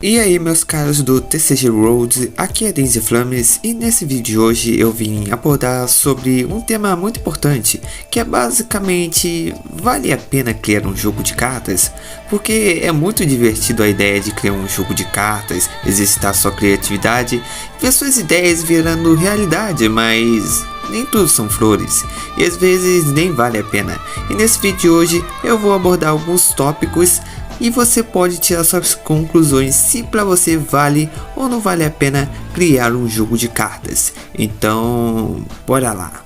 E aí meus caros do TCG Road, aqui é Denzi Flames e nesse vídeo de hoje eu vim abordar sobre um tema muito importante, que é basicamente, vale a pena criar um jogo de cartas? Porque é muito divertido a ideia de criar um jogo de cartas, exercitar sua criatividade, ver suas ideias virando realidade, mas nem tudo são flores, e às vezes nem vale a pena. E nesse vídeo de hoje eu vou abordar alguns tópicos e você pode tirar suas conclusões se para você vale ou não vale a pena criar um jogo de cartas. Então, bora lá.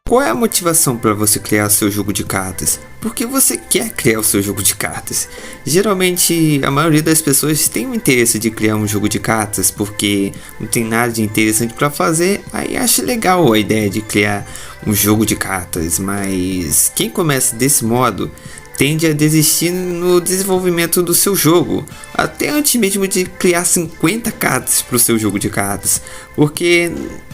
Qual é a motivação para você criar seu jogo de cartas? Por que você quer criar o seu jogo de cartas? Geralmente, a maioria das pessoas tem o interesse de criar um jogo de cartas porque não tem nada de interessante para fazer, aí acha legal a ideia de criar um jogo de cartas, mas quem começa desse modo tende a desistir no desenvolvimento do seu jogo, até antes mesmo de criar 50 cartas para o seu jogo de cartas, porque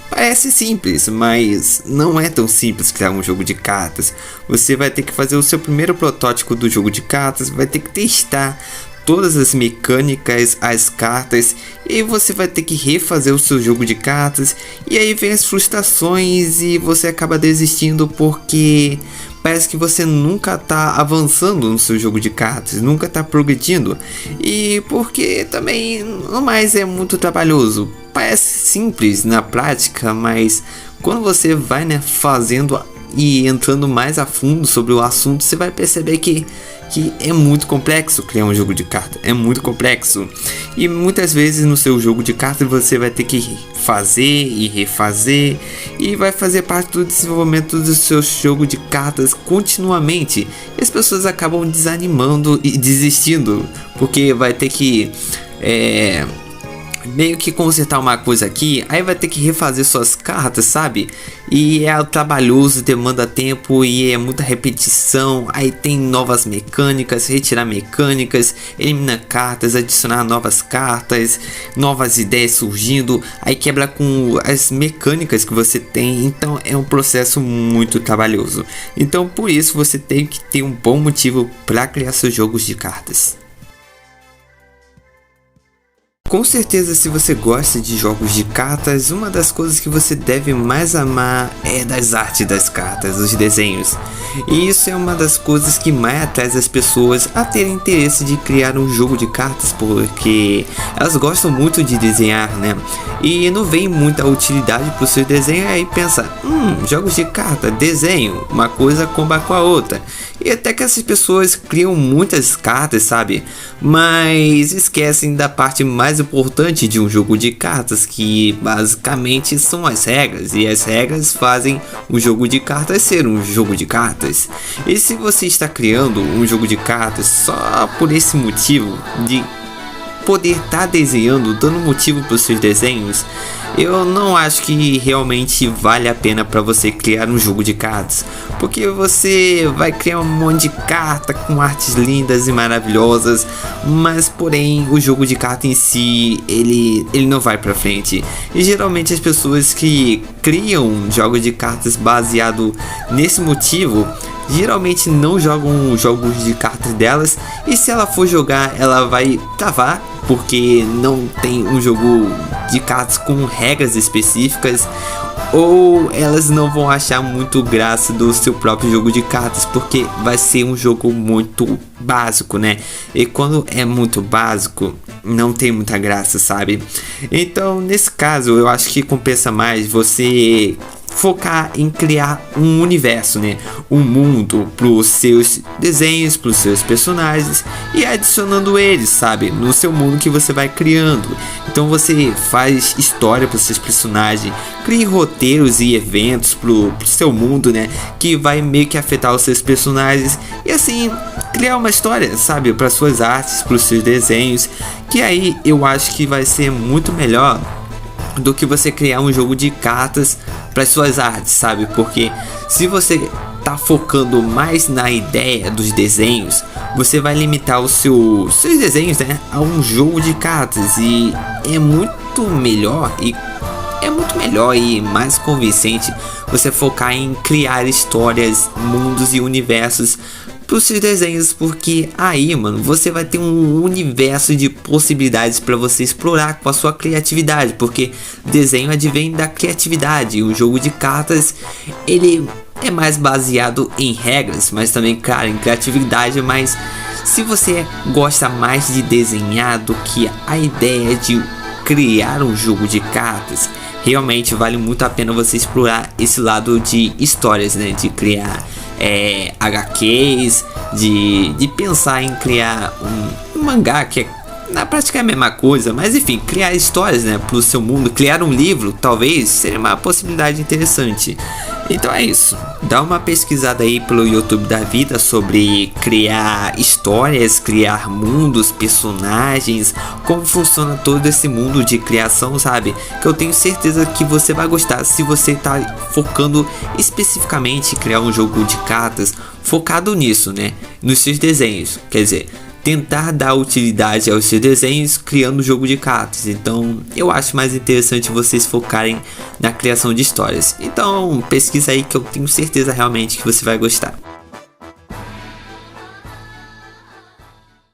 parece simples, mas não é tão simples criar um jogo de cartas. Você vai ter que fazer o seu primeiro protótipo do jogo de cartas, vai ter que testar todas as mecânicas, as cartas, e aí você vai ter que refazer o seu jogo de cartas, e aí vem as frustrações e você acaba desistindo porque parece que você nunca está avançando no seu jogo de cartas, nunca está progredindo, e porque também no mais é muito trabalhoso. Parece simples na prática, mas quando você vai fazendo e entrando mais a fundo sobre o assunto, você vai perceber que é muito complexo criar um jogo de cartas, é muito complexo, e muitas vezes no seu jogo de cartas você vai ter que fazer e refazer, e vai fazer parte do desenvolvimento do seu jogo de cartas continuamente, e as pessoas acabam desanimando e desistindo, porque vai ter que meio que consertar uma coisa aqui, aí vai ter que refazer suas cartas, sabe? E é trabalhoso, demanda tempo e é muita repetição. Aí tem novas mecânicas, retirar mecânicas, eliminar cartas, adicionar novas cartas, novas ideias surgindo, aí quebra com as mecânicas que você tem. Então é um processo muito trabalhoso. Então por isso você tem que ter um bom motivo para criar seus jogos de cartas. Com certeza, se você gosta de jogos de cartas, uma das coisas que você deve mais amar é das artes das cartas, os desenhos. E isso é uma das coisas que mais atrai as pessoas a terem interesse de criar um jogo de cartas, porque elas gostam muito de desenhar, né? E não vem muita utilidade para o seu desenho, aí pensa, jogos de carta, desenho, uma coisa comba com a outra. E até que essas pessoas criam muitas cartas, sabe? Mas esquecem da parte mais importante de um jogo de cartas, que basicamente são as regras, e as regras fazem o jogo de cartas ser um jogo de cartas. E se você está criando um jogo de cartas só por esse motivo de poder estar desenhando, dando motivo para os seus desenhos, eu não acho que realmente vale a pena para você criar um jogo de cartas, porque você vai criar um monte de carta com artes lindas e maravilhosas, mas porém o jogo de carta em si ele não vai para frente. E geralmente as pessoas que criam jogos de cartas baseado nesse motivo geralmente não jogam jogos de cartas delas, e se ela for jogar ela vai travar porque não tem um jogo de cartas com regras específicas, ou elas não vão achar muito graça do seu próprio jogo de cartas, porque vai ser um jogo muito básico, né? E quando é muito básico, não tem muita graça, sabe? Então, nesse caso, eu acho que compensa mais você focar em criar um universo, né? Um mundo para os seus desenhos, para os seus personagens, e adicionando eles, sabe? No seu mundo que você vai criando. Então você faz história para os seus personagens, cria roteiros e eventos pro seu mundo, né? Que vai meio que afetar os seus personagens, e assim criar uma história, sabe? Para suas artes, para os seus desenhos, que aí eu acho que vai ser muito melhor do que você criar um jogo de cartas para suas artes, sabe? Porque se você tá focando mais na ideia dos desenhos, você vai limitar seus desenhos, né, a um jogo de cartas, e é muito melhor e mais convincente você focar em criar histórias, mundos e universos pros seus desenhos, porque aí, mano, você vai ter um universo de possibilidades para você explorar com a sua criatividade, porque desenho advém da criatividade. O jogo de cartas, ele é mais baseado em regras, mas também, cara, em criatividade. Mas se você gosta mais de desenhar do que a ideia de criar um jogo de cartas, realmente vale muito a pena você explorar esse lado de histórias, né? De criar HQs, de pensar em criar um mangá, que é, na prática é a mesma coisa, mas enfim, criar histórias, né, pro seu mundo. Criar um livro talvez seria uma possibilidade interessante. Então é isso, dá uma pesquisada aí pelo YouTube da vida sobre criar histórias, criar mundos, personagens, como funciona todo esse mundo de criação, sabe? Que eu tenho certeza que você vai gostar se você tá focando especificamente em criar um jogo de cartas focado nisso, né? Nos seus desenhos, quer dizer, tentar dar utilidade aos seus desenhos criando um jogo de cartas. Então eu acho mais interessante vocês focarem na criação de histórias. Então pesquisa aí que eu tenho certeza realmente que você vai gostar.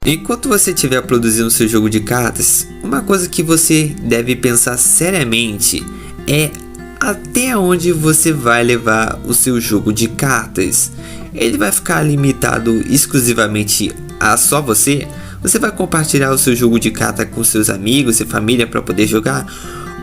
Enquanto você estiver produzindo seu jogo de cartas, uma coisa que você deve pensar seriamente é até onde você vai levar o seu jogo de cartas. Ele vai ficar limitado exclusivamente a só você? Você vai compartilhar o seu jogo de carta com seus amigos e família para poder jogar?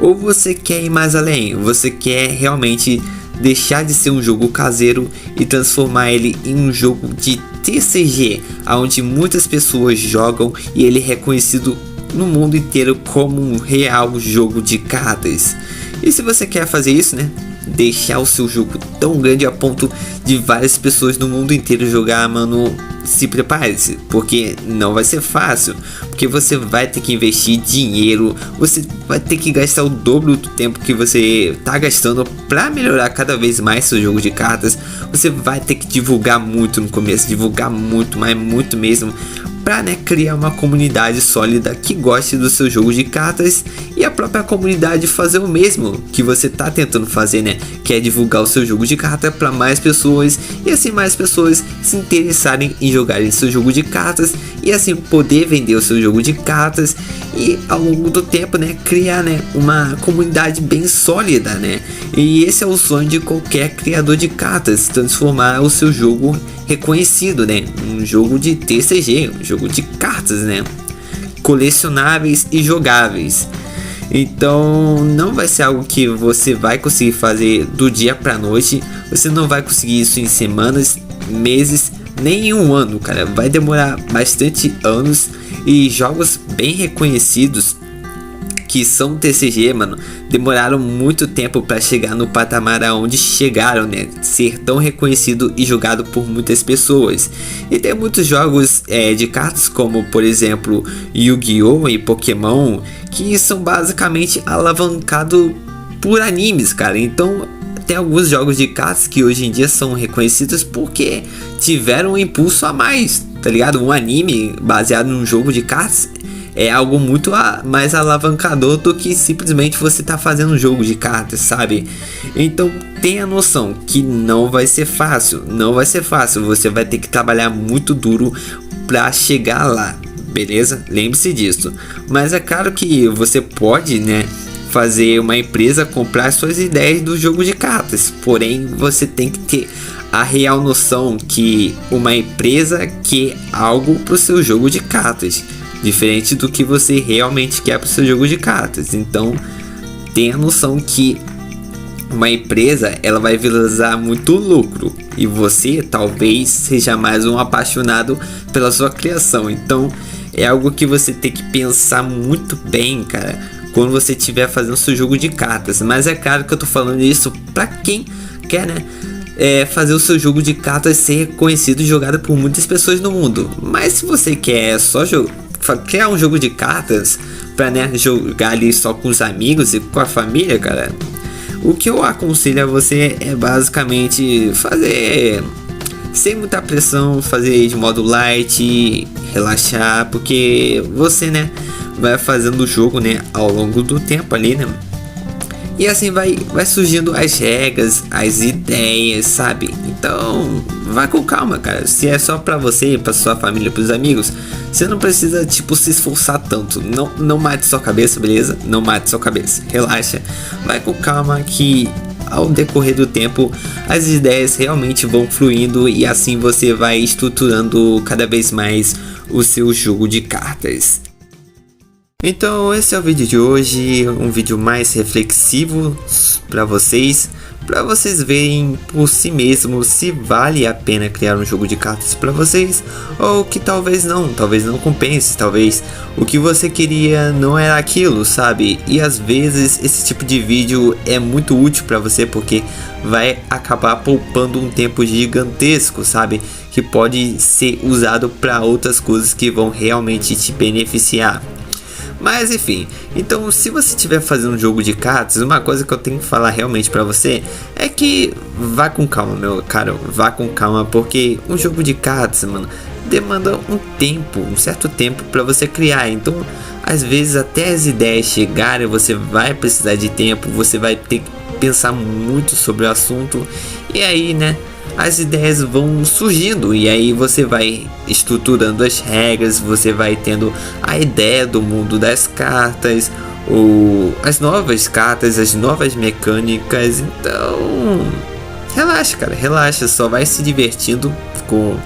Ou você quer ir mais além? Você quer realmente deixar de ser um jogo caseiro e transformar ele em um jogo de TCG, onde muitas pessoas jogam e ele é reconhecido no mundo inteiro como um real jogo de cartas? E se você quer fazer isso, né? Deixar o seu jogo tão grande a ponto de várias pessoas no mundo inteiro jogar, mano, se prepare-se, porque não vai ser fácil, porque você vai ter que investir dinheiro, você vai ter que gastar o dobro do tempo que você tá gastando para melhorar cada vez mais seu jogo de cartas. Você vai ter que divulgar muito no começo, divulgar muito, mas muito mesmo, para, né, criar uma comunidade sólida que goste do seu jogo de cartas, e a própria comunidade fazer o mesmo que você tá tentando fazer, né, que é divulgar o seu jogo de carta para mais pessoas, e assim mais pessoas se interessarem em jogarem seu jogo de cartas, e assim poder vender o seu jogo de cartas, e ao longo do tempo, né, criar, né, uma comunidade bem sólida, né. E esse é o sonho de qualquer criador de cartas, transformar o seu jogo reconhecido, né, um jogo de TCG, um jogo de cartas, né, colecionáveis e jogáveis. Então não vai ser algo que você vai conseguir fazer do dia pra noite. Você não vai conseguir isso em semanas, meses, nem em um ano, cara. Vai demorar bastante anos, e jogos bem reconhecidos que são TCG, mano, demoraram muito tempo para chegar no patamar aonde chegaram, né? Ser tão reconhecido e jogado por muitas pessoas. E tem muitos jogos de cartas, como por exemplo Yu-Gi-Oh! E Pokémon, que são basicamente alavancados por animes, cara. Então tem alguns jogos de cartas que hoje em dia são reconhecidos porque tiveram um impulso a mais, tá ligado? Um anime baseado num jogo de cartas é algo muito mais alavancador do que simplesmente você tá fazendo um jogo de cartas, sabe? Então tenha noção que não vai ser fácil, não vai ser fácil. Você vai ter que trabalhar muito duro pra chegar lá, beleza? Lembre-se disso. Mas é claro que você pode, né, fazer uma empresa comprar suas ideias do jogo de cartas, porém você tem que ter a real noção que uma empresa quer algo pro seu jogo de cartas, diferente do que você realmente quer pro seu jogo de cartas. Então tenha noção que uma empresa, ela vai visar muito lucro, e você talvez seja mais um apaixonado pela sua criação. Então é algo que você tem que pensar muito bem, cara, quando você estiver fazendo seu jogo de cartas. Mas é claro que eu tô falando isso pra quem quer, né, fazer o seu jogo de cartas ser conhecido e jogado por muitas pessoas no mundo. Mas se você quer só criar um jogo de cartas pra, né, jogar ali só com os amigos e com a família, cara, o que eu aconselho a você é basicamente fazer sem muita pressão, fazer de modo light, relaxar, porque você, né, vai fazendo o jogo, né, ao longo do tempo ali, né, e assim vai surgindo as regras, ideias, sabe? Então, vá com calma, cara. Se é só pra você, pra sua família, pros amigos, você não precisa, tipo, se esforçar tanto. Não mate sua cabeça, beleza? Não mate sua cabeça. Relaxa. Vai com calma que ao decorrer do tempo as ideias realmente vão fluindo e assim você vai estruturando cada vez mais o seu jogo de cartas. Então esse é o vídeo de hoje, um vídeo mais reflexivo para vocês verem por si mesmos se vale a pena criar um jogo de cartas para vocês ou que talvez não compense, talvez o que você queria não era aquilo, sabe? E às vezes esse tipo de vídeo é muito útil para você porque vai acabar poupando um tempo gigantesco, sabe? Que pode ser usado para outras coisas que vão realmente te beneficiar. Mas enfim, então se você estiver fazendo um jogo de cartas, uma coisa que eu tenho que falar realmente pra você é que vá com calma, meu caro, vá com calma, porque um jogo de cartas, mano, demanda um certo tempo pra você criar. Então, às vezes até as ideias chegarem, você vai precisar de tempo, você vai ter que pensar muito sobre o assunto. E aí, né, as ideias vão surgindo e aí você vai estruturando as regras, você vai tendo a ideia do mundo das cartas, as novas cartas, as novas mecânicas. Então, relaxa, cara, relaxa, só vai se divertindo com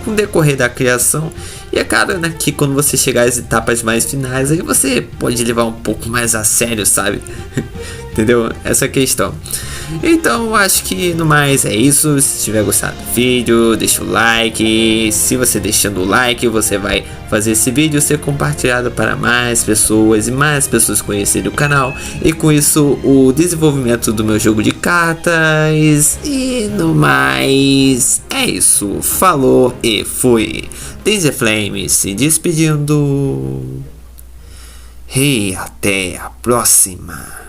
o decorrer da criação. E é claro, né, que quando você chegar às etapas mais finais, aí você pode levar um pouco mais a sério, sabe? Entendeu? Essa é a questão. Então, acho que no mais é isso. Se tiver gostado do vídeo, deixa o like. Se você deixando o like, você vai fazer esse vídeo ser compartilhado para mais pessoas e mais pessoas conhecerem o canal. E com isso, o desenvolvimento do meu jogo de cartas. E no mais, é isso. Falou e fui. Daisy Flame se despedindo. E até a próxima.